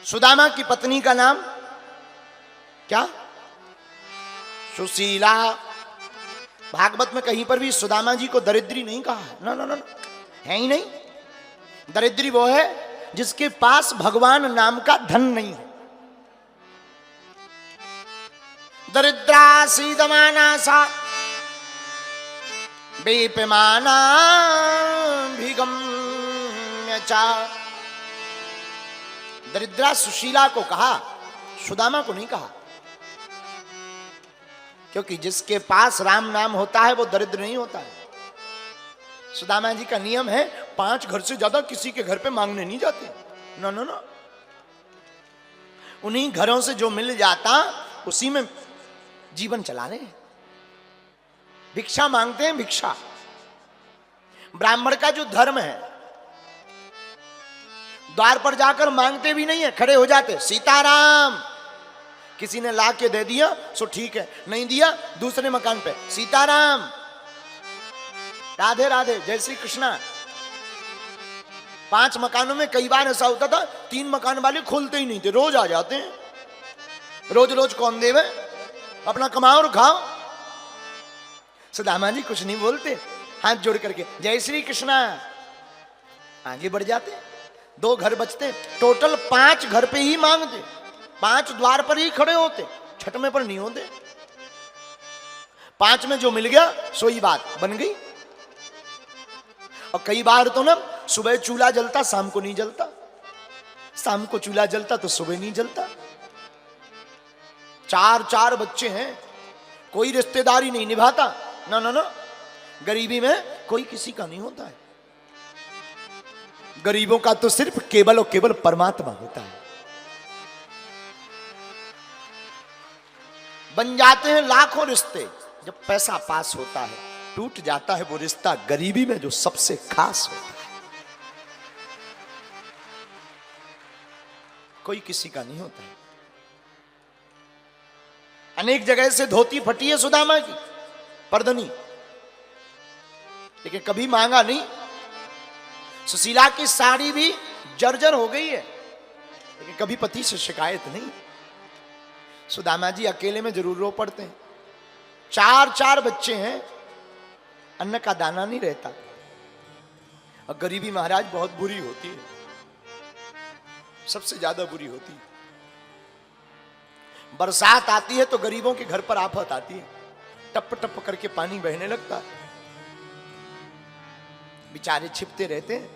सुदामा की पत्नी का नाम क्या? सुशीला। भागवत में कहीं पर भी सुदामा जी को दरिद्री नहीं कहा है, ना ना ना, है ही नहीं। दरिद्री वो है जिसके पास भगवान नाम का धन नहीं है। दरिद्रा सीदमाना सा बेपमाना भिगम्य चा। दरिद्रा सुशीला को कहा, सुदामा को नहीं कहा, क्योंकि जिसके पास राम नाम होता है वो दरिद्र नहीं होता है। सुदामा जी का नियम है 5 घर से ज्यादा किसी के घर पे मांगने नहीं जाते, ना ना ना। उन्हीं घरों से जो मिल जाता उसी में जीवन चला रहे हैं। भिक्षा मांगते हैं, भिक्षा। ब्राह्मण का जो धर्म है, द्वार पर जाकर मांगते भी नहीं है, खड़े हो जाते, सीताराम। किसी ने ला के दे दिया सो ठीक है, नहीं दिया दूसरे मकान पे सीताराम, राधे राधे, जय श्री कृष्णा। 5 मकानों में कई बार ऐसा होता था 3 मकान वाले खोलते ही नहीं थे, रोज आ जाते हैं। रोज रोज कौन देवे, अपना कमाओ और खाओ। सुदामा जी कुछ नहीं बोलते, हाथ जोड़ करके जय श्री कृष्णा, आगे बढ़ जाते। 2 घर बचते, टोटल 5 घर पे ही मांगते, 5 द्वार पर ही खड़े होते, 6वें पर नहीं होते। 5 में जो मिल गया सो ही बात बन गई। और कई बार तो ना सुबह चूल्हा जलता शाम को नहीं जलता, शाम को चूल्हा जलता तो सुबह नहीं जलता। 4 बच्चे हैं, कोई रिश्तेदारी नहीं निभाता, ना ना ना। गरीबी में कोई किसी का नहीं होता है। गरीबों का तो सिर्फ केवल और केवल परमात्मा होता है। बन जाते हैं लाखों रिश्ते, जब पैसा पास होता है टूट जाता है वो रिश्ता गरीबी में जो सबसे खास होता है। कोई किसी का नहीं होता है। अनेक जगह से धोती फटी है सुदामा की, परदनी, लेकिन कभी मांगा नहीं। सुशीला की साड़ी भी जर्जर हो गई है, लेकिन कभी पति से शिकायत नहीं। सुदामा जी अकेले में जरूर रो पड़ते हैं। 4 बच्चे हैं, अन्न का दाना नहीं रहता। और गरीबी महाराज बहुत बुरी होती है, सबसे ज्यादा बुरी होती है। बरसात आती है तो गरीबों के घर पर आफत आती है, टप टप करके पानी बहने लगता है। बेचारे छिपते रहते हैं,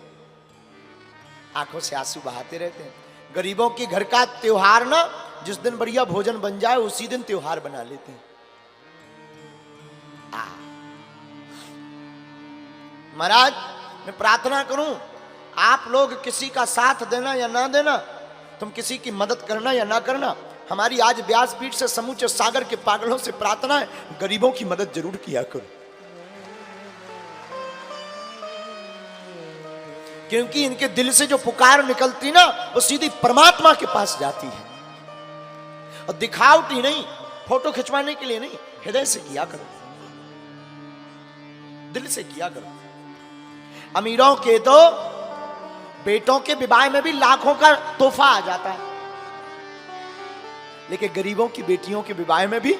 आंखों से आंसू बहाते रहते हैं। गरीबों के घर का त्योहार ना, जिस दिन बढ़िया भोजन बन जाए उसी दिन त्योहार बना लेते हैं। महाराज मैं प्रार्थना करूं, आप लोग किसी का साथ देना या ना देना, तुम किसी की मदद करना या ना करना, हमारी आज व्यासपीठ से समूचे सागर के पागलों से प्रार्थना है, गरीबों की मदद जरूर किया करो। क्योंकि इनके दिल से जो पुकार निकलती ना वो सीधी परमात्मा के पास जाती है। और दिखावटी नहीं, फोटो खिंचवाने के लिए नहीं, हृदय से किया करो, दिल से किया करो। अमीरों के तो बेटों के विवाह में भी लाखों का तोहफा आ जाता है, लेकिन गरीबों की बेटियों के विवाह में भी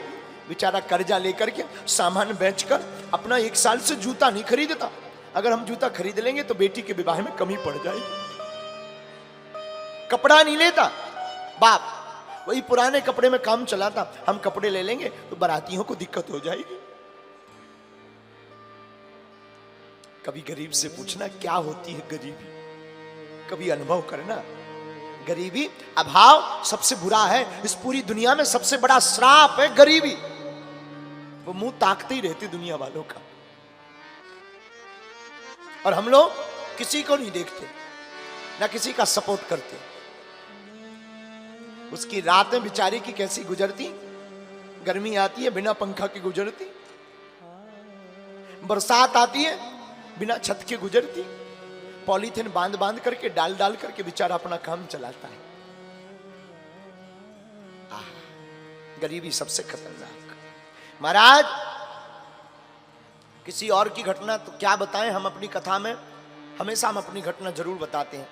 बेचारा कर्जा लेकर के सामान बेचकर अपना 1 साल से जूता नहीं खरीदता। अगर हम जूता खरीद लेंगे तो बेटी के विवाह में कमी पड़ जाएगी। कपड़ा नहीं लेता बाप, वही पुराने कपड़े में काम चलाता, हम कपड़े ले लेंगे तो बारातियों को दिक्कत हो जाएगी। कभी गरीब से पूछना क्या होती है गरीबी, कभी अनुभव करना। गरीबी, अभाव सबसे बुरा है इस पूरी दुनिया में, सबसे बड़ा श्राप है गरीबी। वो मुंह ताकते ही रहते दुनिया वालों का, और हम लोग किसी को नहीं देखते, ना किसी का सपोर्ट करते। उसकी रातें बेचारी की कैसी गुजरती, गर्मी आती है बिना पंखा के गुजरती, बरसात आती है बिना छत के गुजरती, पॉलीथिन बांध बांध करके डाल डाल करके बेचारा अपना काम चलाता है। गरीबी सबसे खतरनाक। महाराज किसी और की घटना तो क्या बताएं, हम अपनी कथा में हमेशा हम अपनी घटना जरूर बताते हैं।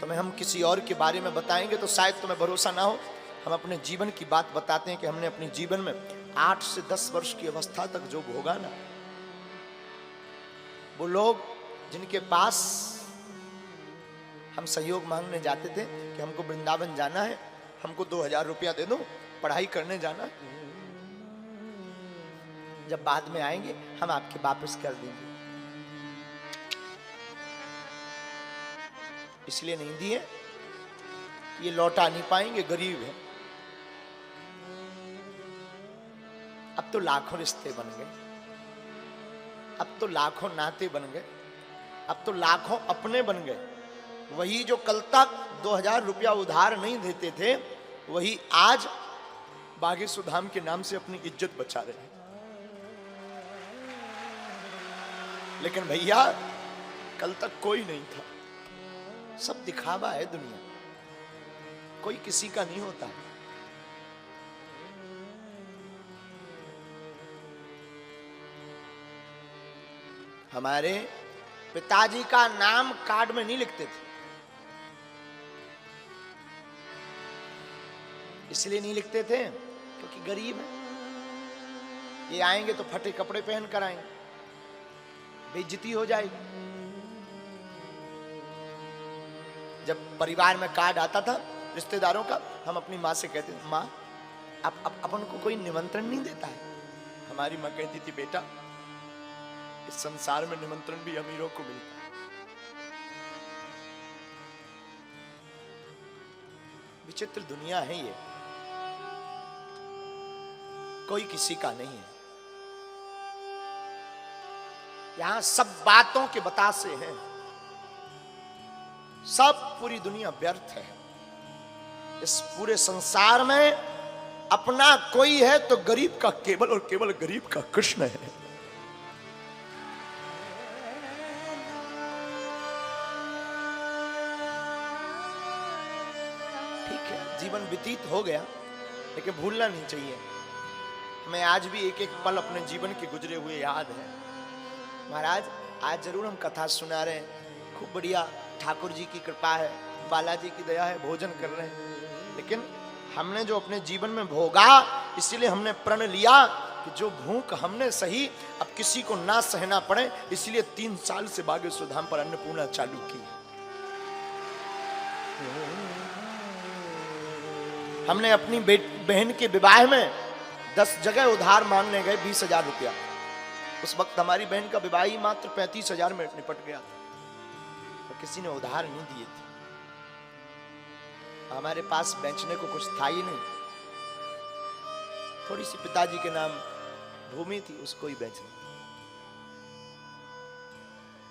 तुम्हें हम किसी और के बारे में बताएंगे तो शायद तुम्हें भरोसा ना हो। हम अपने जीवन की बात बताते हैं कि हमने अपने जीवन में 8 से 10 वर्ष की अवस्था तक जो भोगा ना, वो लोग जिनके पास हम सहयोग मांगने जाते थे कि हमको वृंदावन जाना है, हमको 2000 रुपया दे दो, पढ़ाई करने जाना है, जब बाद में आएंगे हम आपके वापस कर देंगे, इसलिए नहीं दिए, ये लौटा नहीं पाएंगे, गरीब है। अब तो लाखों रिश्ते बन गए, अब तो लाखों नाते बन गए, अब तो लाखों अपने बन गए। वही जो कल तक 2000 रुपया उधार नहीं देते थे, वही आज बागेश्वर धाम के नाम से अपनी इज्जत बचा रहे हैं। लेकिन भैया कल तक कोई नहीं था, सब दिखावा है दुनिया, कोई किसी का नहीं होता। हमारे पिताजी का नाम कार्ड में नहीं लिखते थे, इसलिए नहीं लिखते थे क्योंकि गरीब है, ये आएंगे तो फटे कपड़े पहन कर आएंगे, बेइज्जती हो जाएगी। जब परिवार में कार्ड आता था रिश्तेदारों का, हम अपनी माँ से कहते थे, माँ अब अपन को कोई निमंत्रण नहीं देता है। हमारी माँ कहती थी, बेटा इस संसार में निमंत्रण भी अमीरों को मिलता है। विचित्र दुनिया है ये, कोई किसी का नहीं है। यहां सब बातों के बतासे हैं, सब पूरी दुनिया व्यर्थ है। इस पूरे संसार में अपना कोई है तो गरीब का केवल और केवल गरीब का कृष्ण है। ठीक है, जीवन व्यतीत हो गया, लेकिन भूलना नहीं चाहिए। हमें आज भी एक एक पल अपने जीवन के गुजरे हुए याद है। महाराज आज जरूर हम कथा सुना रहे हैं, खूब बढ़िया, ठाकुर जी की कृपा है, बालाजी की दया है, भोजन कर रहे हैं, लेकिन हमने जो अपने जीवन में भोगा, इसीलिए हमने प्रण लिया कि जो भूख हमने सही अब किसी को ना सहना पड़े, इसलिए 3 साल से बागेश्वर धाम पर अन्नपूर्णा चालू की। हमने अपनी बहन के विवाह में 10 जगह उधार मांगने गए 20,000 रुपया। उस वक्त हमारी बहन का विवाह ही मात्र 35,000 में निपट गया था, तो किसी ने उधार नहीं दिए थे। हमारे पास बेचने को कुछ था ही नहीं, थोड़ी सी पिताजी के नाम भूमि थी, उसको ही बेचना।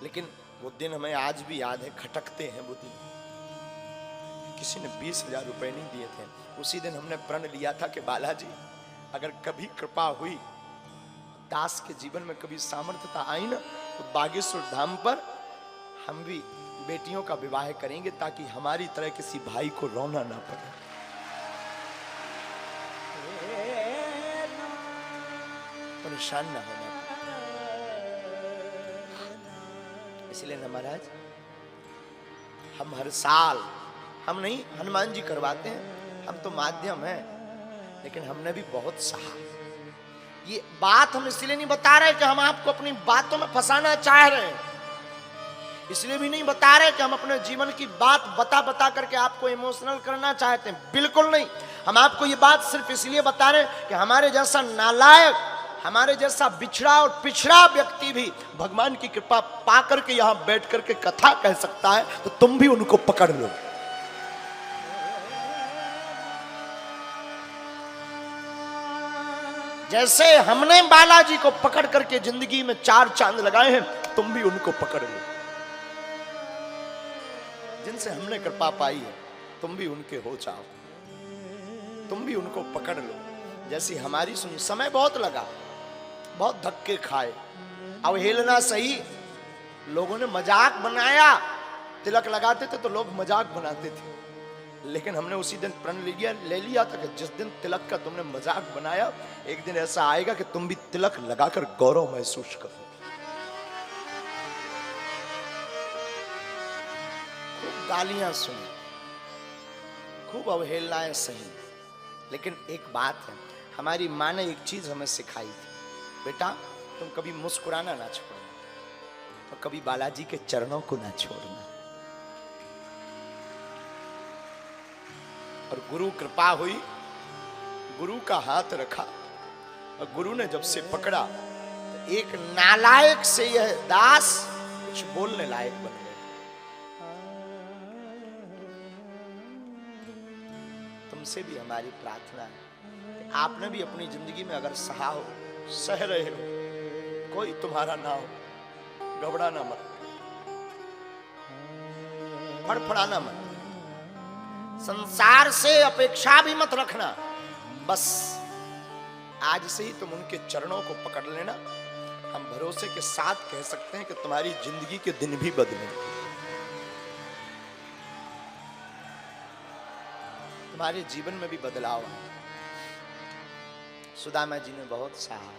लेकिन वो दिन हमें आज भी याद है, खटकते हैं वो दिन। किसी ने 20,000 रुपए नहीं दिए थे। उसी दिन हमने प्रण लिया था कि बालाजी अगर कभी कृपा हुई, दास के जीवन में कभी सामर्थ्यता आई ना, तो बागेश्वर धाम पर हम भी बेटियों का विवाह करेंगे, ताकि हमारी तरह किसी भाई को रोना ना पड़े। परेशान ना होना पड़े। इसलिए ना महाराज, हम हर साल, हम नहीं, हनुमान जी करवाते हैं, हम तो माध्यम हैं, लेकिन हमने भी बहुत सहा। ये बात हम इसलिए नहीं बता रहे कि हम आपको अपनी बातों में फंसाना चाह रहे हैं, इसलिए भी नहीं बता रहे कि हम अपने जीवन की बात बता बता करके आपको इमोशनल करना चाहते हैं, बिल्कुल नहीं। हम आपको ये बात सिर्फ इसलिए बता रहे हैं कि हमारे जैसा नालायक, हमारे जैसा बिछड़ा और पिछड़ा व्यक्ति भी भगवान की कृपा पा करके यहां बैठ करके कथा कह सकता है, तो तुम भी उनको पकड़ लो। जैसे हमने बालाजी को पकड़ करके जिंदगी में 4 चांद लगाए हैं, तुम भी उनको पकड़ लो। जिनसे हमने कृपा पाई है, तुम भी उनके हो जाओ, तुम भी उनको पकड़ लो। जैसी हमारी सुनी, समय बहुत लगा, बहुत धक्के खाए, अवहेलना सही, लोगों ने मजाक बनाया। तिलक लगाते थे तो लोग मजाक बनाते थे, लेकिन हमने उसी दिन प्रण ले लिया था कि जिस दिन तिलक का तुमने मजाक बनाया, एक दिन ऐसा आएगा कि तुम भी तिलक लगाकर गौरव महसूस करो। खूब गालियां सुनी, खूब अवहेलनाएं सही, लेकिन एक बात है, हमारी माँ ने एक चीज हमें सिखाई थी, बेटा तुम कभी मुस्कुराना ना छोड़ना और कभी बालाजी के चरणों को ना छोड़ना। और गुरु कृपा हुई, गुरु का हाथ रखा और गुरु ने जब से पकड़ा तो एक नालायक से यह दास कुछ बोलने लायक बन गए। तुमसे भी हमारी प्रार्थना है कि आपने भी अपनी जिंदगी में अगर सहा हो, सह रहे हो, कोई तुम्हारा ना हो, घबराना मत, फड़फड़ाना मत, संसार से अपेक्षा भी मत रखना, बस आज से ही तुम उनके चरणों को पकड़ लेना। हम भरोसे के साथ कह सकते हैं कि तुम्हारी जिंदगी के दिन भी बदले, तुम्हारे जीवन में भी बदलाव है। सुदामा जी ने बहुत सहा।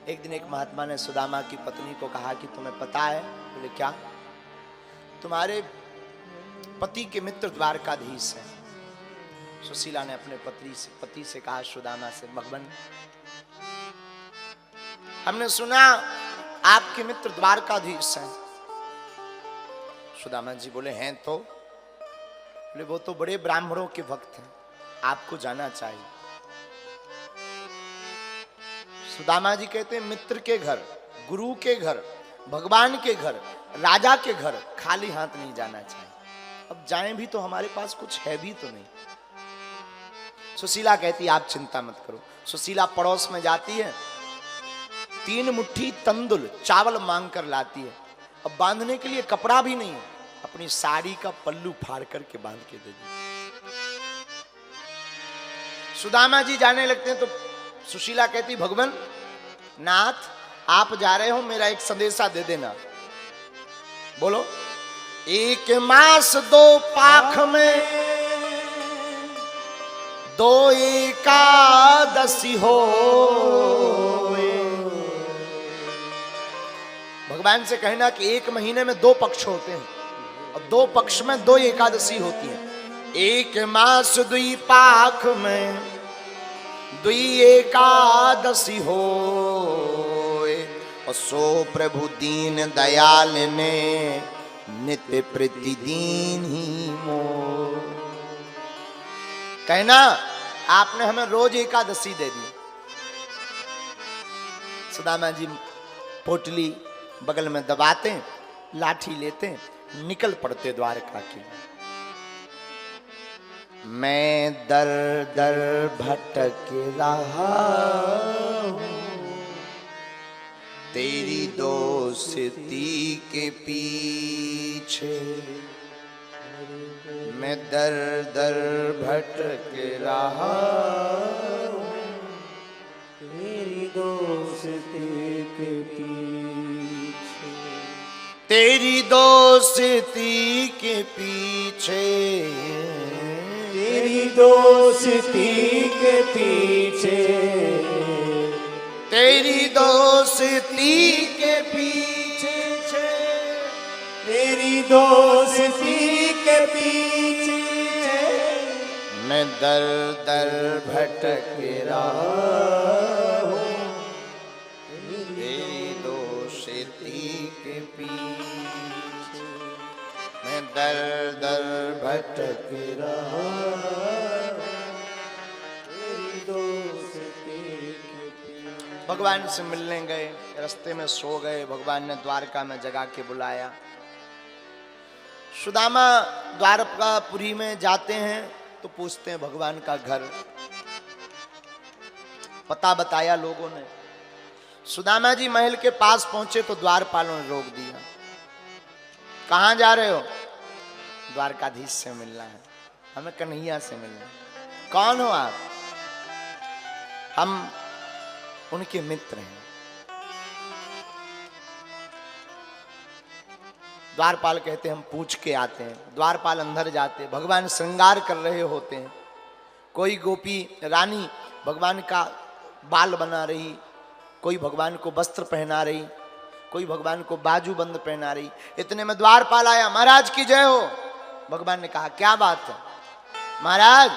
एक दिन एक महात्मा ने सुदामा की पत्नी को कहा कि तुम्हें पता है? बोले क्या? तुम्हारे पति के मित्र द्वारकाधीश हैं। सुशीला ने अपने पति से कहा सुदामा से, भगवान हमने सुना आपके मित्र द्वारकाधीश हैं। सुदामा जी बोले हैं तो? बोले वो तो बड़े ब्राह्मणों के भक्त हैं, आपको जाना चाहिए। सुदामा जी कहते हैं मित्र के घर, गुरु के घर, भगवान के घर, राजा के घर खाली हाथ नहीं जाना चाहिए। अब जाएं भी तो हमारे पास कुछ है भी तो नहीं। सुशीला कहती आप चिंता मत करो। सुशीला पड़ोस में जाती है, 3 मुट्ठी तंदुल चावल मांग कर लाती है। अब बांधने के लिए कपड़ा भी नहीं है, अपनी साड़ी का पल्लू फाड़ करके बांध के दे दी। सुदामा जी जाने लगते हैं तो सुशीला कहती भगवान नाथ आप जा रहे हो, मेरा एक संदेशा दे देना। बोलो। 1 मास 2 पाख में 2 एकादशी हो। भगवान से कहना कि 1 महीने में 2 पक्ष होते हैं और 2 पक्ष में 2 एकादशी होती है। 1 मास 2 पाख में 2 एकादशी हो। और सो प्रभु दीन दयाल ने नित्य प्रतिदिन ही मोर। कहना आपने हमें रोज एकादशी दे दी। सुदामा जी पोटली बगल में दबाते, लाठी लेते, निकल पड़ते द्वारका की। मैं दर दर भटक रहा हूं तेरी दोस्ती के पीछे। मैं दर दर भटक रहा हूं तेरी दोस्ती के पीछे। तेरी दोस्ती के पीछे, तेरी दोस्ती के पीछे, तेरी दोस्ती के पीछे, तेरी दोस्ती के पीछे मैं दर दर भटक रहा हूँ तेरी दोस्ती के पीछे। मैं दर दर भटक रहा भगवान से मिलने गए, रास्ते में सो गए। भगवान ने द्वारका में जगा के बुलाया। सुदामा द्वारकापुरी में जाते हैं तो पूछते हैं भगवान का घर, पता बताया लोगों ने। सुदामा जी महल के पास पहुंचे तो द्वारपालों ने रोक दिया। कहां जा रहे हो? द्वारकाधीश से मिलना है, हमें कन्हैया से मिलना है। कौन हो आप? हम उनके मित्र हैं। द्वारपाल कहते हैं हम पूछ के आते हैं। द्वारपाल अंदर जाते, भगवान श्रृंगार कर रहे होते हैं। कोई गोपी रानी भगवान का बाल बना रही, कोई भगवान को वस्त्र पहना रही, कोई भगवान को बाजू बंद पहना रही। इतने में द्वारपाल आया, महाराज की जय हो। भगवान ने कहा क्या बात है महाराज,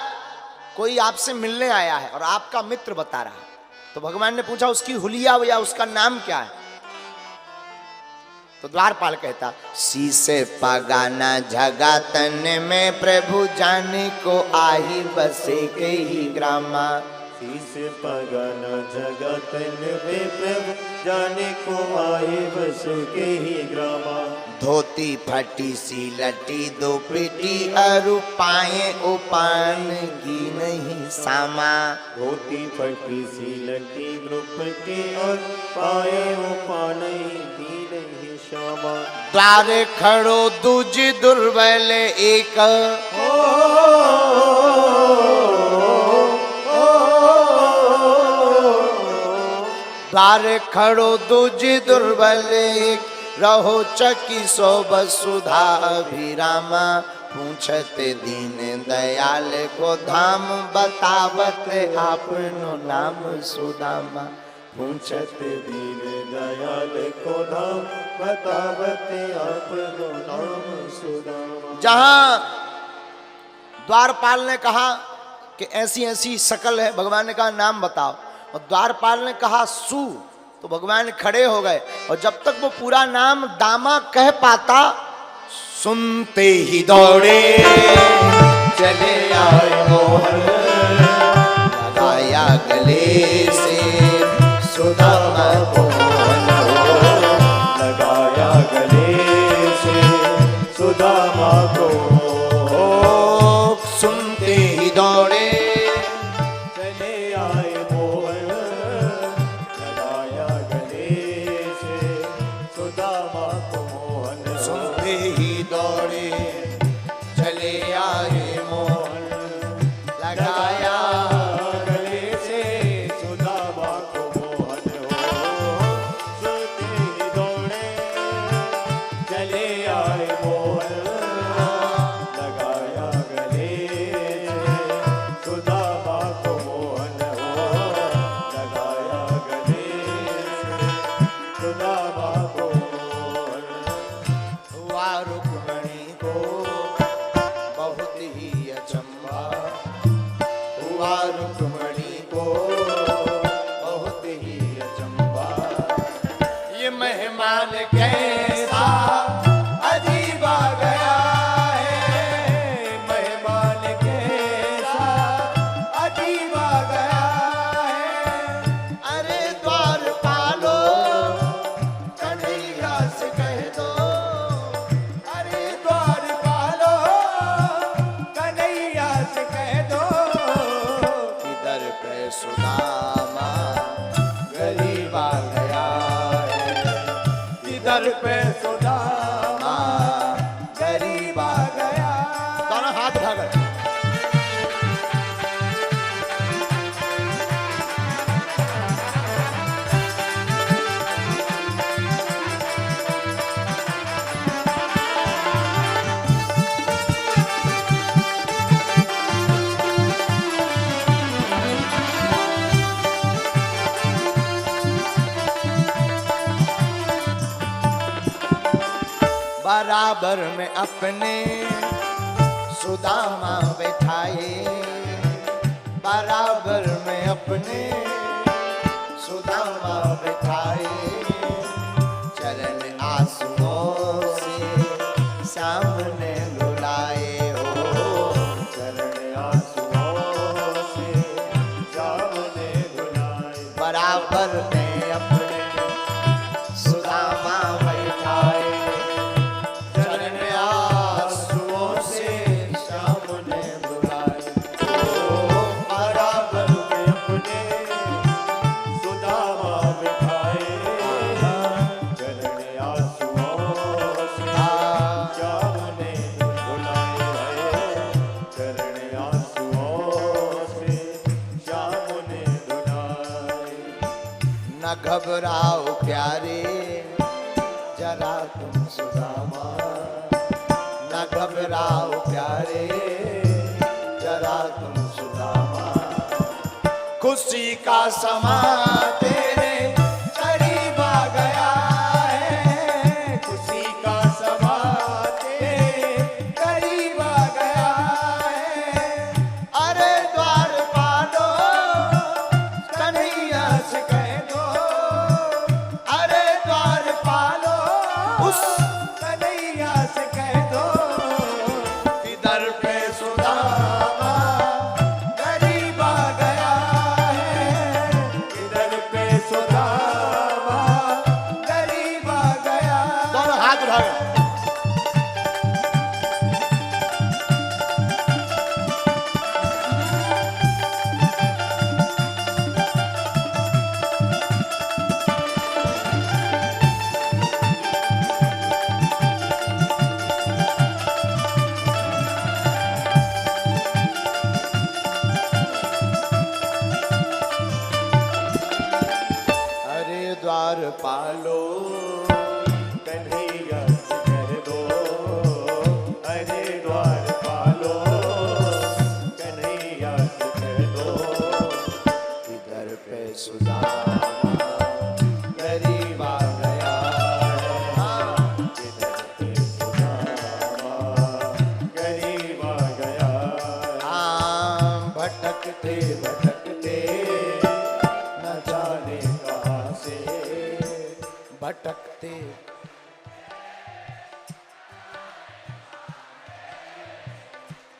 कोई आपसे मिलने आया है और आपका मित्र बता रहा है। तो भगवान ने पूछा उसकी हुलिया या उसका नाम क्या है? तो द्वारपाल कहता शीसे पगाना जगतन में प्रभु जाने को आही बसे के ही ग्रामा। शीस पगन जगतन में प्रभु जाने को आए बस के ही ग्रामा। धोती फटी सी लटी दो पिटी अरु पाए उपान की नहीं सामा। धोती फटी सी लटी ग्रुप के और पाए उपाने की नहीं श्यामा। द्वारे खड़ो दूज दुर्बल एक, द्वार खड़ो दूज दुर्बल एक, रहो चकी सो वसुधा अभिरामा। पूछते दीन दयाल को धाम, बतावत आपनो नाम सुदामा। पूछते दीन दयाल को धाम, बतावत आपनो नाम सुदामा। जहां द्वारपाल ने कहा कि ऐसी ऐसी शकल है, भगवान ने कहा नाम बताओ, और द्वारपाल ने कहा सु, तो भगवान खड़े हो गए। और जब तक वो पूरा नाम दामा कह पाता, सुनते ही दौड़े चले आए मोहन, लगाया गले से सुदामा को मोहन, लगाया गले से सुदामा को। सुनते ही दौड़े चले आए मोहन, लगाया गले से सुदामा को मोहन। सुनते ही दौड़े चले आए मोहन, लगाया गले से सुदामा को मोहन हो। सुनते ही दौड़े चले आए मोहन, लगाया गले से सुदामा को मोहन हो। लगाया गले से सुदामा को मोहन। हुआ रुक्मणी को बहुत ही अचंभा, हुआ रुक्मणी को बहुत ही अचंभा। ये मेहमान कैसा अजीब आ गया है, मेहमान कैसा अजीब आ गया है। अरे द्वारपालो कन्हैया से कह दो, अरे द्वारपालो कन्हैया से कह दो, इधर पे सुदामा गरीब आ गया है, इधर पे सुदामा गरीब आ गया। दोनों हाथ उठा कर बराबर में अपने सुदामा बैठाए, बराबर में अपने सुदामा बैठाए। चरण आंसुओं से सामने लुलाए हो, चरण आंसुओं से सामने बुलाए। बराबर में अपने सुदामा बैठाए। चरण आंसुओं से सामने बुलाए, बराबर में अपने सुदामा बिठाए। चरण आंसुओं से सामने बुलाए। चरण आंसुओं से सामने बुलाए। न घबराओ प्यारे जरा तुम सुदामा, न घबराओ प्यारे जरा तुम सुदामा। खुशी का समा तेरे करीब आ गया है, खुशी का समा तेरे करीब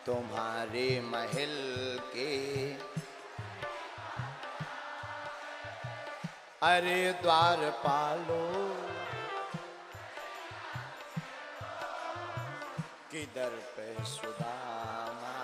तुम्हारे महल के अरे द्वारपालो किधर पे सुदामा।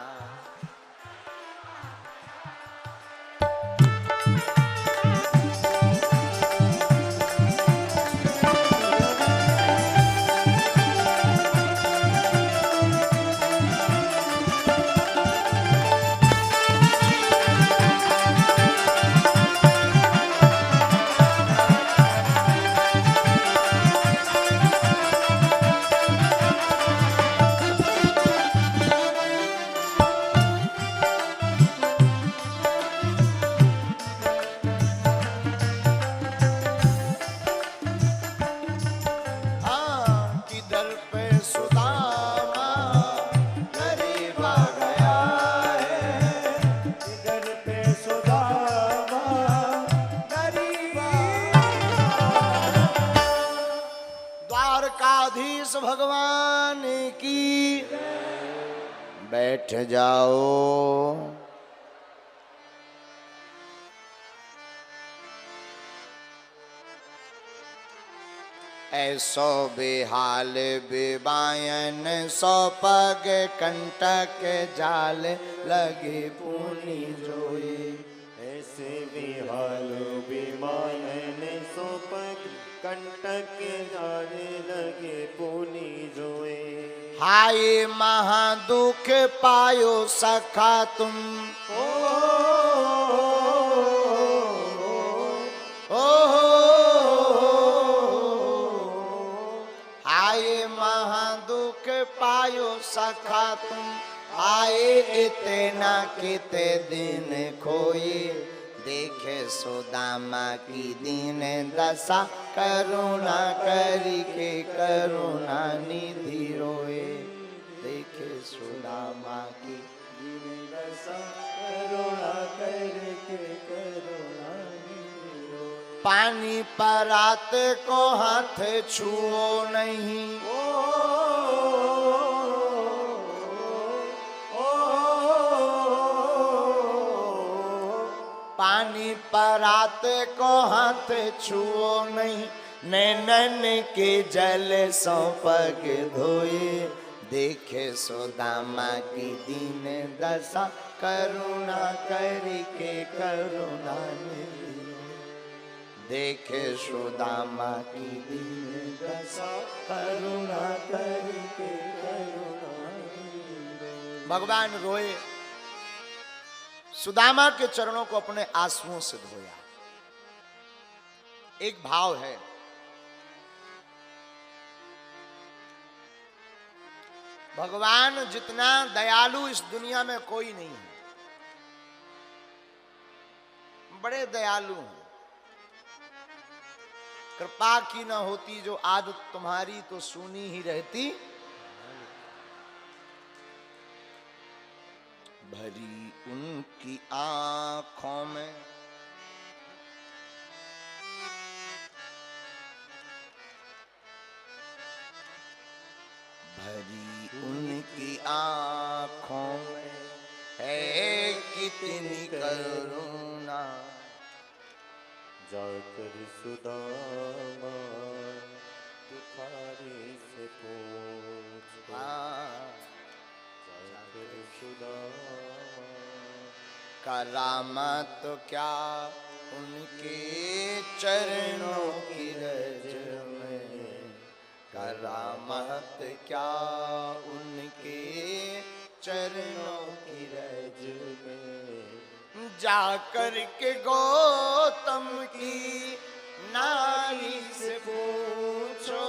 द्वारकाधीश भगवान की बैठ जाओ। ऐसो बेहाल बेबायन सौ पग कंटक जाल लगे पूनी जोए। ऐसे बेहाल बेमायन सो पग कंटक जाने लगे पूनी जोए। हाय महादुख पायो सखा तुम हाय महादुख पायो सखा तुम आए इतना किते दिन खोए। देखे सुदामा की दीन दशा करुणा करके करुणा निधि रोए। देखे सुदामा की दीन दशा करुणा करके करुणा निधि रोए। पानी परात को हाथ छुओ नहीं पानी परात को हाथ छुओ नहीं। नैनन के जल सौ पग धोए। देखे सुदामा की दीन दशा करुणा करके करुणा निधि। देखे सुदामा की दीन दशा करुणा करके करुणा निधि। भगवान रोए, सुदामा के चरणों को अपने आंसुओं से धोया। एक भाव है, भगवान जितना दयालु इस दुनिया में कोई नहीं है। बड़े दयालु हैं। कृपा की न होती जो आदत तुम्हारी तो सुनी ही रहती। भरी उनकी आंखों में भरी उनकी आंखों में है कितनी करुणा। जाकर सुदामा तुखारी से पूछ। जाकर सुदामा करामत तो क्या उनके चरणों की रज में। करामत क्या उनके चरणों की रज में। जाकर के गौतम की नारी से पूछो।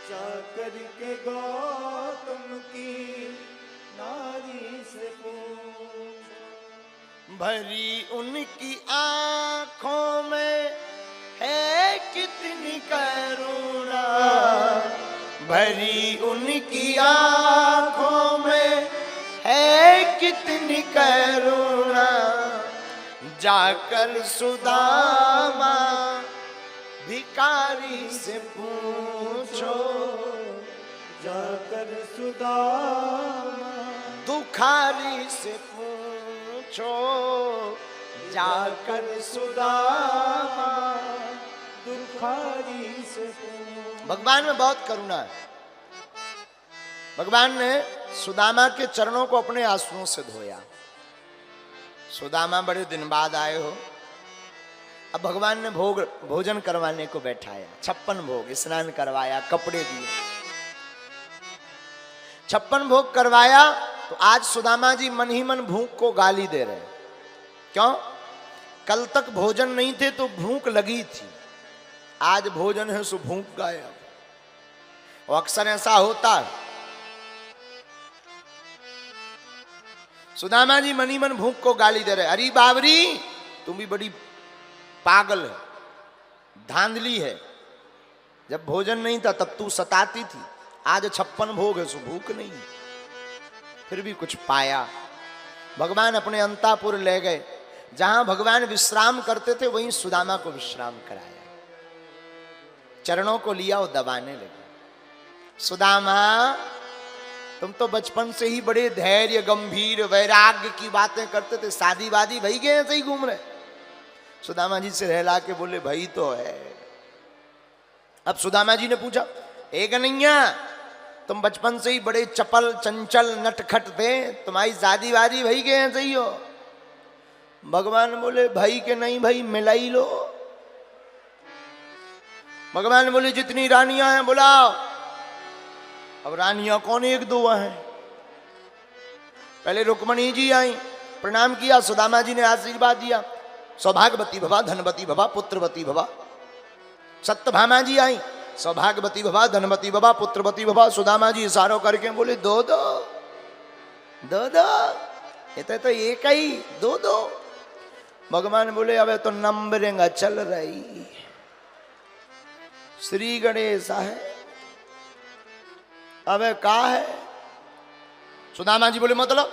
जाकर के गौतम की नारी से पूछो। भरी उनकी आंखों में है कितनी करुणा। भरी उनकी आंखों में है कितनी करुणा। जाकर सुदामा भिखारी से पूछो। जाकर सुदामा दुखारी से पूछो जाकर सुदामा, दुखारी से भगवान में बहुत करुणा है। भगवान ने सुदामा के चरणों को अपने आंसुओं से धोया। सुदामा बड़े दिन बाद आए हो, अब भगवान ने भोजन करवाने को बैठाया, 56 भोग, स्नान करवाया, कपड़े दिए, 56 भोग करवाया। तो आज सुदामा जी मन ही मन भूख को गाली दे रहे। क्यों? कल तक भोजन नहीं थे तो भूख लगी थी, आज भोजन है सो भूख गायब। और अक्सर ऐसा होता है। सुदामा जी मन ही मन भूख को गाली दे रहे। अरे बाबरी, तुम भी बड़ी पागल है, धांधली है। जब भोजन नहीं था तब तू सताती थी, आज 56 भोग है सो भूख नहीं, फिर भी कुछ पाया। भगवान अपने अंतापुर ले गए, जहां भगवान विश्राम करते थे वहीं सुदामा को विश्राम कराया, चरणों को लिया और दबाने लगे। सुदामा, तुम तो बचपन से ही बड़े धैर्य, गंभीर, वैराग्य की बातें करते थे, शादी वादी भई गए ऐसे ही घूम रहे। सुदामा जी से रहला के बोले भाई तो है। अब सुदामा जी ने पूछा, ए कन्हैया, तुम बचपन से ही बड़े चपल, चंचल, नटखट थे, तुम्हारी शादी वादी भई गए ऐसे ही हो? भगवान बोले भाई के नहीं भाई, मिलाई लो। भगवान बोले जितनी रानियां हैं बुलाओ। अब रानियां कौन, एक दो हैं। पहले रुक्मणी जी आई, प्रणाम किया, सुदामा जी ने आशीर्वाद दिया, सौभाग्यवती भवा, धनवती भवा, पुत्रवती भवा। सत्यभामा जी आई, सौभाग्यवती भवा, धनवती भवा, पुत्रवती भवा। सुदामा जी इशारों करके बोले दो दो दो दो, ये तो एक ही, दो दो। भगवान बोले अब तो नंबरिंग चल रही, श्री गणेश है, अब का है? सुदामा जी बोले मतलब?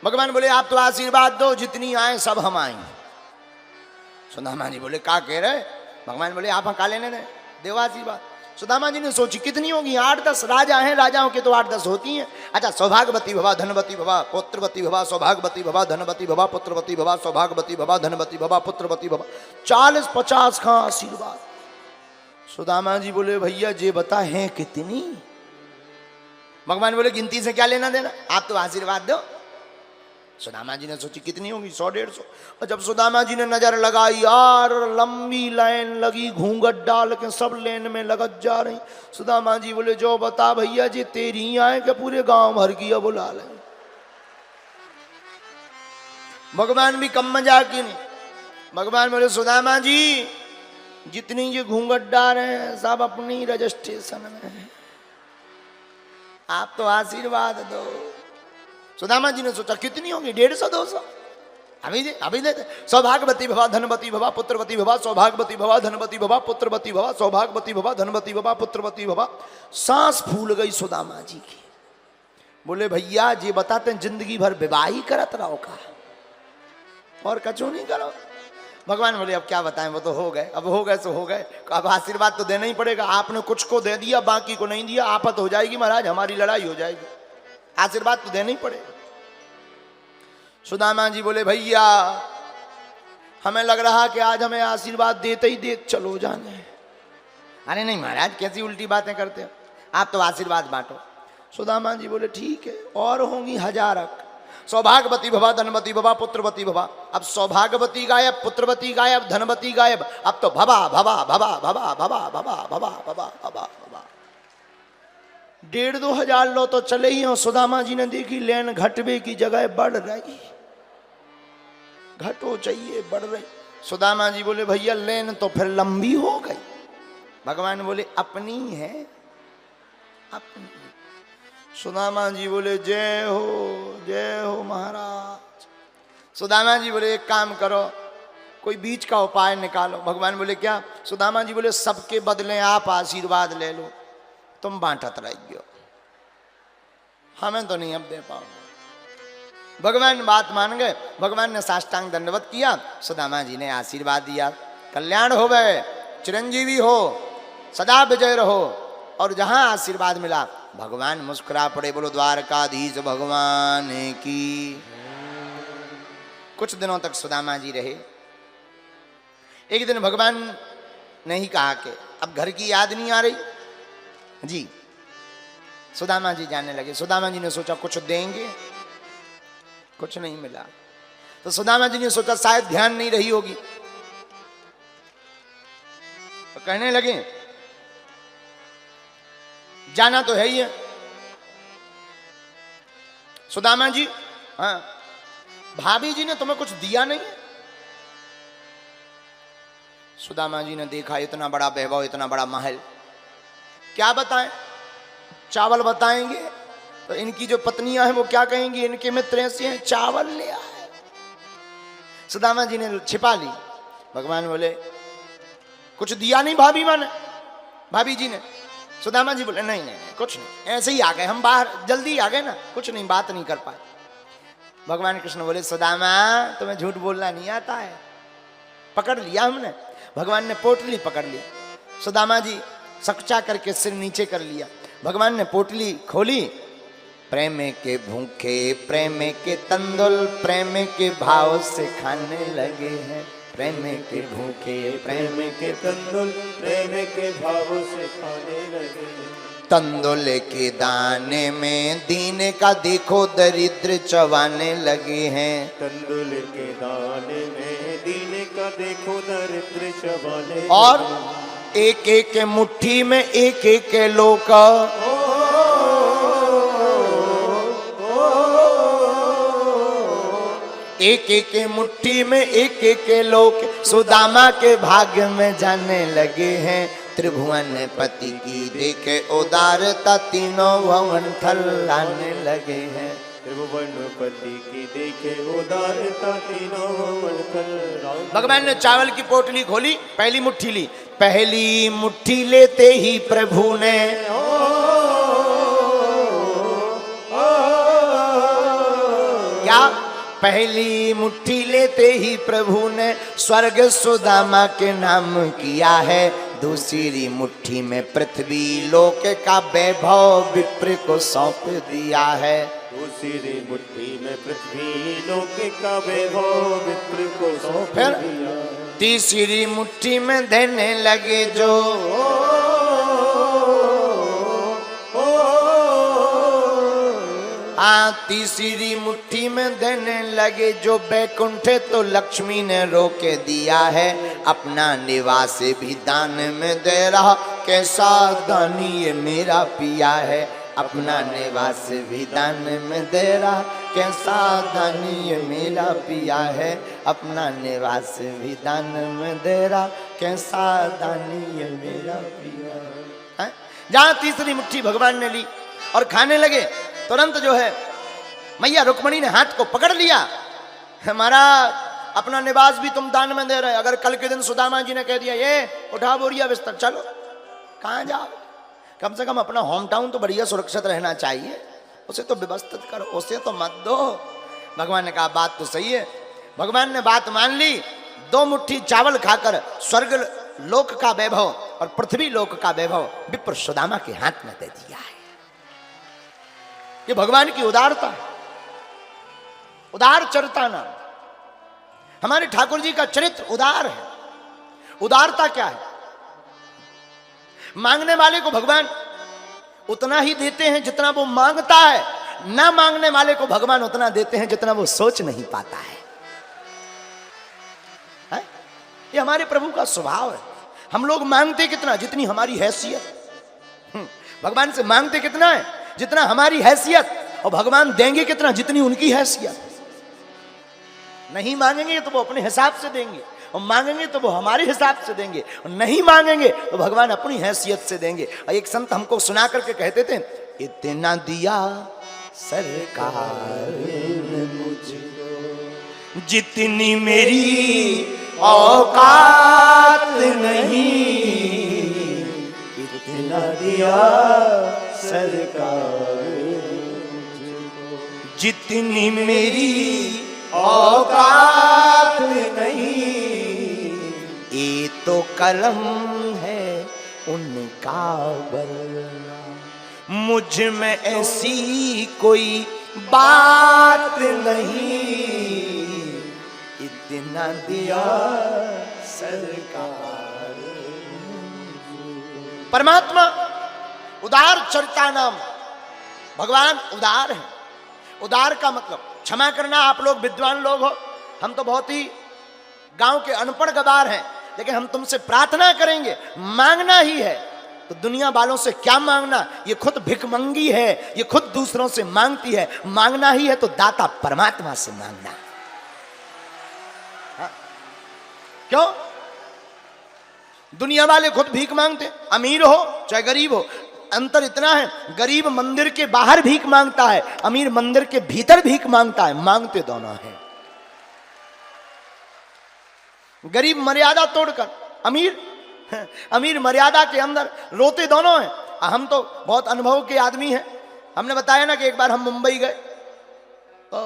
भगवान बोले आप तो आशीर्वाद दो, जितनी आए सब हम आए। सुदामा जी बोले का कह रहे? भगवान बोले आप हका लेने दे, देव आशीर्वाद। सुदामा जी ने सोची कितनी होगी, 8-10 राजा हैं, राजाओं के तो 8-10 होती हैं। अच्छा, सौभाग्यवती भवा, धनवती भवा, पुत्रवती भवा, सौभाग्यवती भवा, धनवती भवा, पुत्रवती भवा, सौभाग्यवती भवा, धनवती भवा, पुत्रवती भवा। 40-50 का आशीर्वाद। सुदामा जी बोले भैया जे बता है कितनी? भगवान बोले गिनती से क्या लेना देना, आप तो आशीर्वाद दो। सुदामा जी ने सोची कितनी होगी, 100-150। और जब सुदामा जी ने नजर लगाई, यार लंबी लाइन लगी, घूंघट डाल के सब लेन में लगत जा रही। सुदामा जी बोले जो बता भैया जी, तेरी आए के पूरे गांव भर की बुला ले। भगवान भी कम मजाक की नहीं। भगवान बोले सुदामा जी, जितनी ये घूंघट डाल रहे हैं सब अपनी रजिस्ट्रेशन में है, आप तो आशीर्वाद दो। सुदामा जी ने सोचा कितनी होगी, 150-200, अभी दे। सौभाग्यवती भवा, धनवती भवा, पुत्रवती भवा, सौभाग्यवती भवा, धनवती भवा, पुत्रवती भवा, सौभाग्यवती भवा, धनवती भवा, पुत्रवती भवा। सांस फूल गई सुदामा जी की। बोले भैया जी बताते हैं जिंदगी भर विवाह ही करत रहो का, और कचू नहीं करो। भगवान बोले अब क्या बताएं, वो तो हो गए, अब हो गए सो हो गए, अब आशीर्वाद तो देना ही पड़ेगा। आपने कुछ को दे दिया, बाकी को नहीं दिया, आफत हो जाएगी महाराज, हमारी लड़ाई हो जाएगी, आशीर्वाद तो देना ही पड़ेगा। सुदामा जी बोले भैया हमें लग रहा कि आज हमें आशीर्वाद देते ही देते चलो जाने। अरे नहीं महाराज, कैसी उल्टी बातें करते हो, आप तो आशीर्वाद बांटो। सुदामा जी बोले ठीक है, और होंगी 1000। सौभाग्यवती भवा, धनवती भवा, पुत्रवती भवा। अब सौभाग्यवती गायब, पुत्रवती गायब, धनवती गायब, अब तो भवा भवा भवा भवा भवा भवा भवा भवा भवा भवा। 1,500-2 हजार लो तो चले ही हो। सुदामा जी ने देखी लेन घटवे की जगह बढ़ रही, घटो चाहिए बढ़ रही। सुदामा जी बोले भैया लेन तो फिर लंबी हो गई। भगवान बोले अपनी है, अपनी। सुदामा जी बोले जय हो महाराज। सुदामा जी बोले एक काम करो, कोई बीच का उपाय निकालो। भगवान बोले क्या? सुदामा जी बोले सबके बदले आप आशीर्वाद ले लो, तुम बांटत रहियो, हमें तो नहीं अब दे पाओगे। भगवान बात मान गए। भगवान ने साष्टांग दंडवत किया, सुदामा जी ने आशीर्वाद दिया, कल्याण हो गए, चिरंजीवी हो, सदा विजय रहो। और जहां आशीर्वाद मिला भगवान मुस्कुरा पड़े। बोलो द्वारकाधीश भगवान की। कुछ दिनों तक सुदामा जी रहे। एक दिन भगवान ने ही कहा कि अब घर की याद नहीं आ रही जी। सुदामा जी जाने लगे। सुदामा जी ने सोचा कुछ देंगे, कुछ नहीं मिला। तो सुदामा जी ने सोचा शायद ध्यान नहीं रही होगी, तो कहने लगे जाना तो है ही है। सुदामा जी, हाँ, भाभी जी ने तुम्हें कुछ दिया नहीं है? सुदामा जी ने देखा इतना बड़ा वैभव, इतना बड़ा महल, क्या बताएं? चावल बताएंगे तो इनकी जो पत्नियां हैं वो क्या कहेंगी, इनके मित्र ऐसे हैं, चावल ले आए। सुदामा जी ने छिपा ली। भगवान बोले कुछ दिया नहीं भाभी जी ने? सुदामा जी बोले नहीं नहीं कुछ नहीं, ऐसे ही आ गए हम, बाहर जल्दी आ गए ना, कुछ नहीं, बात नहीं कर पाए। भगवान कृष्ण बोले सुदामा तुम्हें झूठ बोलना नहीं आता है, पकड़ लिया हमने। भगवान ने पोटली पकड़ ली। सुदामा जी सकचा करके सिर नीचे कर लिया। भगवान ने पोटली खोली। प्रेम के भूखे प्रेम के तंदुल प्रेम के भाव से खाने लगे हैं। प्रेम के भूखे प्रेम के तंदुल प्रेम के भाव से खाने लगे। तंदुल के दाने में दीन का देखो दरिद्र चबाने लगे हैं। तंदुल के दाने में दीन का देखो दरिद्र चबाने। और एक एक मुट्ठी में एक एक लोक, एक एक मुट्ठी में एक एक लोक सुदामा के भाग्य में जाने लगे हैं। त्रिभुवन पति की देखे उदारता तीनों भवन थलाने लगे हैं। त्रिभुवन पति की देखे उदारता तीनों भवन थलाने। भगवान ने चावल की पोटली खोली, पहली मुट्ठी ली। पहली मुट्ठी लेते ही प्रभु ने क्या, पहली मुट्ठी लेते ही प्रभु ने स्वर्ग सुदामा के नाम किया है। दूसरी मुट्ठी में पृथ्वी लोक का वैभव विप्र को सौंप दिया है। दूसरी मुट्ठी में पृथ्वी लोक का वैभव विप्र को सौंप दिया। तीसरी मुट्ठी में देने लगे जो तीसरी मुट्ठी में देने लगे जो बैकुंठ तो लक्ष्मी ने रोके दिया है। अपना निवास भी दान में दे रहा, कैसा दानी ये मेरा पिया है। अपना निवास भी दान में दे रहा, कैसा दानी ये मेरा पिया है। अपना निवास भी दान में दे रहा, कैसा दानी ये मेरा पिया है। जहां तीसरी मुट्ठी भगवान ने ली और खाने लगे, तुरंत जो है मैया रुक्मणी ने हाथ को पकड़ लिया। हमारा अपना निवास भी तुम दान में दे रहे। अगर कल के दिन सुदामा जी ने कह दिया ये उठा बोरिया बिस्तर चलो, कहाँ जाओ? कम से कम अपना होम टाउन तो बढ़िया सुरक्षित रहना चाहिए, उसे तो व्यवस्थित करो, उसे तो मत दो। भगवान ने कहा बात तो सही है। भगवान ने बात मान ली। 2 मुट्ठी चावल खाकर स्वर्ग लोक का वैभव और पृथ्वी लोक का वैभव विप्र सुदामा के हाथ में दे दिया है। ये भगवान की उदारता है, उदार चरिता नाम। हमारे ठाकुर जी का चरित्र उदार है। उदारता क्या है? मांगने वाले को भगवान उतना ही देते हैं जितना वो मांगता है, ना मांगने वाले को भगवान उतना देते हैं जितना वो सोच नहीं पाता है। ये हमारे प्रभु का स्वभाव है। हम लोग मांगते कितना? जितनी हमारी हैसियत। भगवान से मांगते कितना है? जितना हमारी हैसियत। और भगवान देंगे कितना? जितनी उनकी हैसियत। नहीं मांगेंगे तो वो अपने हिसाब से देंगे, और मांगेंगे तो वो हमारे हिसाब से देंगे, और नहीं मांगेंगे तो भगवान अपनी हैसियत से देंगे। और एक संत हमको सुना करके कहते थे, इतना दिया सरकार ने मुझको जितनी मेरी औकात नहीं। इतना दिया सरकार जितनी मेरी औकात नहीं। ये तो कलम है उनका वरना। मुझ में ऐसी कोई बात नहीं, इतना दिया सरकार। परमात्मा उदार चरिता नाम, भगवान उदार है। उदार का मतलब, क्षमा करना आप लोग विद्वान लोग हो, हम तो बहुत ही गांव के अनपढ़ गवार हैं, लेकिन हम तुमसे प्रार्थना करेंगे, मांगना ही है तो दुनिया वालों से क्या मांगना, ये खुद भिखमंगी है, ये खुद दूसरों से मांगती है, मांगना ही है तो दाता परमात्मा से मांगना। हाँ? क्यों? दुनिया वाले खुद भीख मांगते, अमीर हो चाहे गरीब हो, अंतर इतना है, गरीब मंदिर के बाहर भीख मांगता है, अमीर मंदिर के भीतर भीख मांगता है, मांगते दोनों हैं। गरीब मर्यादा तोड़कर, अमीर मर्यादा के अंदर, रोते दोनों हैं। हम तो बहुत अनुभव के आदमी हैं, हमने बताया ना कि एक बार हम मुंबई गए तो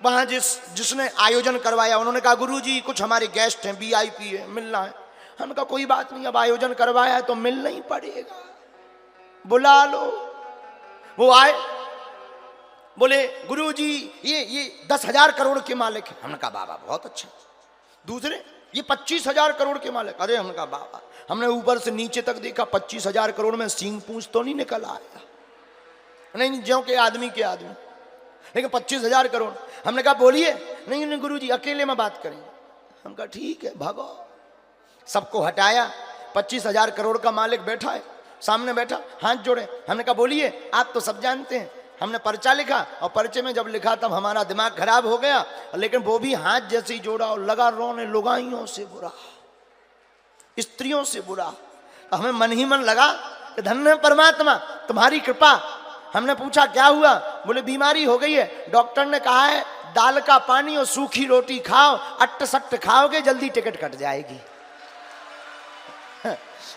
वहां जिसने आयोजन करवाया उन्होंने कहा गुरुजी कुछ हमारे गेस्ट हैं, वीआईपी है, मिलना है। हमने कहा कोई बात नहीं, अब आयोजन करवाया है तो मिलना ही पड़ेगा, बुला लो। वो आए, बोले गुरुजी ये 10,000 करोड़ के मालिक है। हमने कहा बाबा बहुत अच्छा। दूसरे ये 25,000 करोड़ के मालिक। अरे हमने कहा बाबा, हमने ऊपर से नीचे तक देखा, 25,000 करोड़ में सींग पूंछ तो नहीं निकल आया, नहीं ज्यों के आदमी के आदमी, लेकिन 25,000 करोड़। हमने कहा बोलिए। नहीं गुरुजी अकेले में बात करेंगे। हम कहा ठीक है भागो। सबको हटाया, 25,000 करोड़ का मालिक बैठा है, सामने बैठा, हाथ जोड़े। हमने कहा बोलिए, आप तो सब जानते हैं। हमने पर्चा लिखा और पर्चे में जब लिखा तब हमारा दिमाग खराब हो गया, लेकिन वो भी हाथ जैसे ही जोड़ा और लगा रोने, लुगाइयों से बुरा, स्त्रियों से बुरा। हमें मन ही मन लगा कि धन्य परमात्मा तुम्हारी कृपा। हमने पूछा क्या हुआ? बोले बीमारी हो गई है, डॉक्टर ने कहा है दाल का पानी और सूखी रोटी खाओ, अट्ट सट्ट खाओगे जल्दी टिकट कट जाएगी।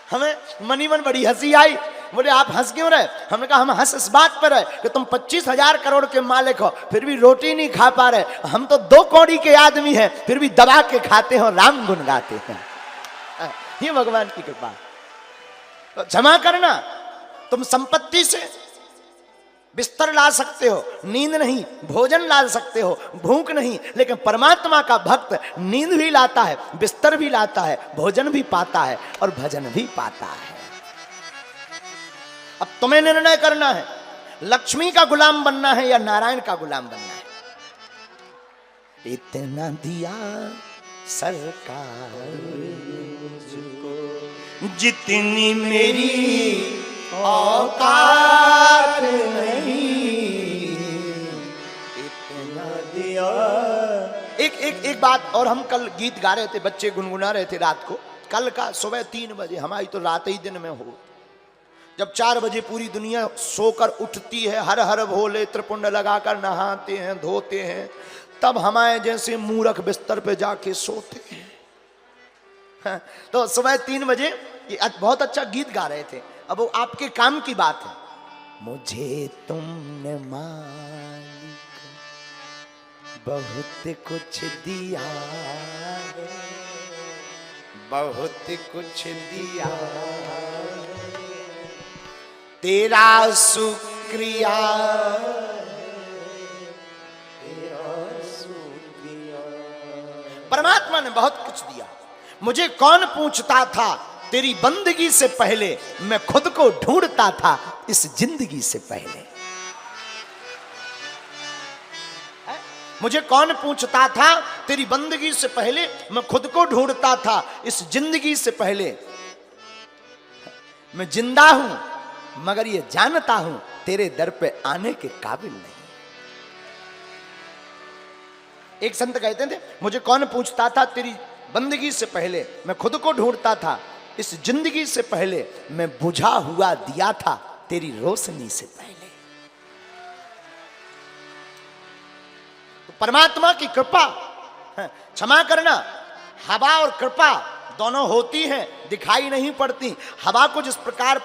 हमें मनी मन बड़ी हंसी आई। बोले आप हंस क्यों रहे? हमने कहा हम हंस इस बात पर है कि तुम 25,000 करोड़ के मालिक हो, फिर भी रोटी नहीं खा पा रहे। हम तो 2 कौड़ी के आदमी हैं, फिर भी दबा के खाते हो, राम गुन गाते हैं। ये भगवान की कृपा। तो क्षमा करना, तुम संपत्ति से बिस्तर ला सकते हो, नींद नहीं, भोजन ला सकते हो, भूख नहीं, लेकिन परमात्मा का भक्त नींद भी लाता है, बिस्तर भी लाता है, भोजन भी पाता है और भजन भी पाता है। अब तुम्हें निर्णय करना है, लक्ष्मी का गुलाम बनना है या नारायण का गुलाम बनना है। इतना दिया सरकार मुझको, जितनी मेरी औकात नहीं, इतना दिया। एक बात और, हम कल गीत गा रहे थे, बच्चे गुनगुना रहे थे रात को। कल का सुबह 3 बजे, हमारी तो रात ही दिन में हो, जब 4 बजे पूरी दुनिया सोकर उठती है, हर हर भोले त्रिपुंड लगाकर नहाते हैं, धोते हैं, तब हमारे जैसे मूर्ख बिस्तर पे जाके सोते हैं। तो सुबह 3 बजे ये बहुत अच्छा गीत गा रहे थे। अब वो आपके काम की बात है। मुझे तुमने मालिक बहुत कुछ दिया है, बहुत कुछ दिया, तेरा शुक्रिया, तेरा शुक्रिया। परमात्मा ने बहुत कुछ दिया। मुझे कौन पूछता था तेरी बंदगी से पहले, मैं खुद को ढूंढता था इस जिंदगी से पहले। मुझे कौन पूछता था तेरी बंदगी से पहले, मैं खुद को ढूंढता था इस जिंदगी से पहले। मैं जिंदा हूं मगर ये जानता हूं तेरे दर पे आने के काबिल नहीं। एक संत कहते थे, मुझे कौन पूछता था तेरी बंदगी से पहले, मैं खुद को ढूंढता था इस जिंदगी से पहले, मैं बुझा हुआ दिया था तेरी रोशनी से पहले। तो परमात्मा की कृपा, क्षमा करना, हवा और कृपा दोनों होती हैं, दिखाई नहीं पड़ती। हवा को जिस प्रकार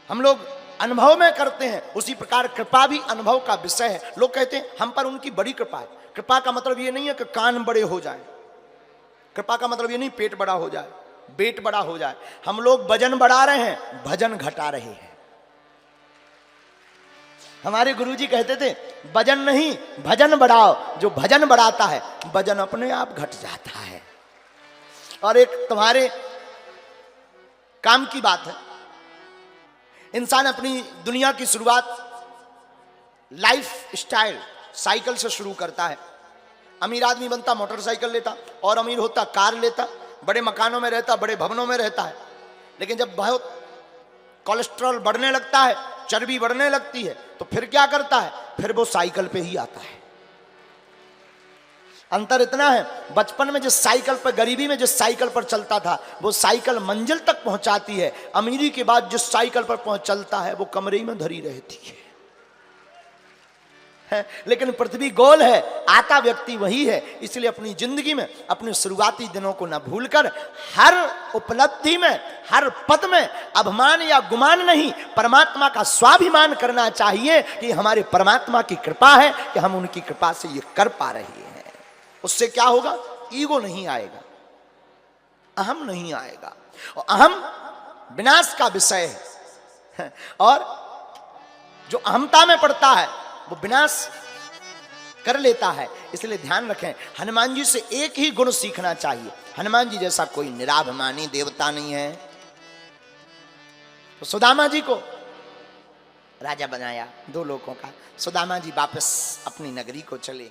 हम लोग अनुभव में करते हैं, उसी प्रकार कृपा भी अनुभव का विषय है। लोग कहते हैं हम पर उनकी बड़ी कृपा है। कृपा का मतलब ये नहीं है कि कान बड़े हो जाए, कृपा का मतलब ये नहीं पेट बड़ा हो जाए, वेट बड़ा हो जाए। हम लोग वजन बढ़ा रहे हैं, भजन घटा रहे हैं। हमारे गुरुजी कहते थे वजन नहीं भजन बढ़ाओ, जो भजन बढ़ाता है वजन अपने आप घट जाता है। और एक तुम्हारे काम की बात है, इंसान अपनी दुनिया की शुरुआत लाइफ स्टाइल साइकिल से शुरू करता है। अमीर आदमी बनता मोटरसाइकिल लेता, और अमीर होता कार लेता, बड़े मकानों में रहता, बड़े भवनों में रहता है। लेकिन जब बहुत कोलेस्ट्रॉल बढ़ने लगता है, चर्बी बढ़ने लगती है, तो फिर क्या करता है? फिर वो साइकिल पे ही आता है। अंतर इतना है, बचपन में जिस साइकिल पर, गरीबी में जिस साइकिल पर चलता था, वो साइकिल मंजिल तक पहुंचाती है। अमीरी के बाद जिस साइकिल पर पहुंच चलता है वो कमरे में धरी रहती है। लेकिन पृथ्वी गोल है, आता व्यक्ति वही है। इसलिए अपनी जिंदगी में अपने शुरुआती दिनों को न भूलकर हर उपलब्धि में, हर पद में अभिमान या गुमान नहीं, परमात्मा का स्वाभिमान करना चाहिए कि हमारे परमात्मा की कृपा है कि हम उनकी कृपा से ये कर पा रहे हैं। उससे क्या होगा? ईगो नहीं आएगा, अहम नहीं आएगा। और अहम विनाश का विषय है, और जो अहमता में पड़ता है वो विनाश कर लेता है। इसलिए ध्यान रखें, हनुमान जी से एक ही गुण सीखना चाहिए। हनुमान जी जैसा कोई निराभिमानी देवता नहीं है। तो सुदामा जी को राजा बनाया 2 लोगों का। सुदामा जी वापस अपनी नगरी को चले।